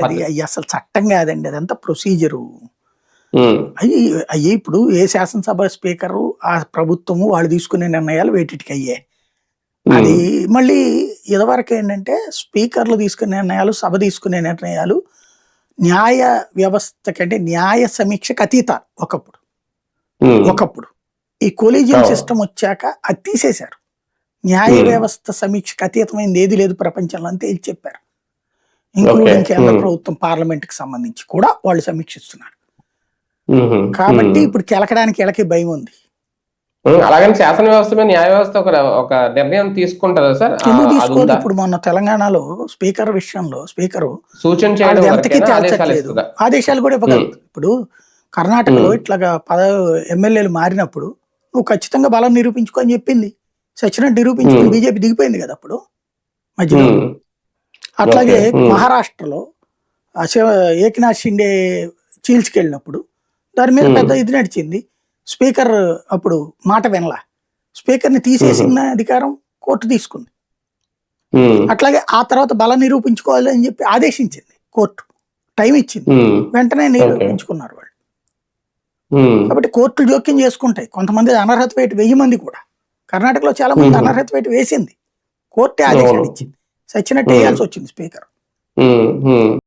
అది అయ్యి అసలు చట్టం కాదండి, అదంతా ప్రొసీజరు. ఉమ్, అయ్యి ఇప్పుడు ఏ శాసనసభ స్పీకరు ఆ ప్రభుత్వము వాళ్ళు తీసుకునే నిర్ణయాలు వేటికి అయ్యాయి. అది మళ్ళీ ఇదివరకు ఏంటంటే స్పీకర్లు తీసుకునే నిర్ణయాలు, సభ తీసుకునే నిర్ణయాలు న్యాయ వ్యవస్థ కంటే న్యాయ సమీక్షకు అతీత. ఒకప్పుడు ఉమ్, ఒకప్పుడు ఈ కొలీజియం అవును. సిస్టమ్ వచ్చాక అది తీసేశారు. న్యాయ వ్యవస్థ సమీక్షకు అతీతమైంది ఏది లేదు ప్రపంచంలో అని తేల్చి చెప్పారు. ఇంక్లూడింగ్ కేంద్ర ప్రభుత్వం పార్లమెంట్ కి సంబంధించి కూడా వాళ్ళు సమీక్షిస్తున్నారు. కాబట్టి ఇప్పుడు కెలకడానికి ఎలకి భయం ఉంది. అలాగని శాసన వ్యవస్థ మీద న్యాయ వ్యవస్థ ఒక నిర్ణయం తీసుకుంటారా సార్? ఎందుకు తీసుకోదు? ఇప్పుడు మొన్న తెలంగాణలో స్పీకర్ విషయంలో స్పీకరు సూచన ఎంతకీ తేల్చట్లేదు, ఆదేశాలు కూడా ఇవ్వగలదు. ఇప్పుడు కర్ణాటకలో ఇట్లాగా ఎమ్మెల్యేలు మారినప్పుడు నువ్వు ఖచ్చితంగా బలం నిరూపించుకో అని చెప్పింది. సచ్చినట్టు నిరూపించుకుని బీజేపీ దిగిపోయింది కదా అప్పుడు మధ్యలో. అట్లాగే మహారాష్ట్రలో ఏకనాథ్ షిండే చీల్చుకెళ్ళినప్పుడు దాని మీద పెద్ద ఇది నడిచింది. స్పీకర్ అప్పుడు మాట వినలా, స్పీకర్ని తీసేసిన అధికారం కోర్టు తీసుకుంది. అట్లాగే ఆ తర్వాత బలం నిరూపించుకోవాలి అని చెప్పి ఆదేశించింది కోర్టు, టైం ఇచ్చింది, వెంటనే నిరూపించుకున్నారు వాళ్ళు. కాబట్టి కోర్టులు జోక్యం చేసుకుంటాయి. కొంతమంది అనర్హత వేటు 1000 మంది కూడా కర్ణాటకలో చాలా మంది అనర్హత వేటు వేసింది, కోర్టే ఆదేశాలు ఇచ్చింది, సచ్చినట్టు వేయాల్సి వచ్చింది స్పీకర్.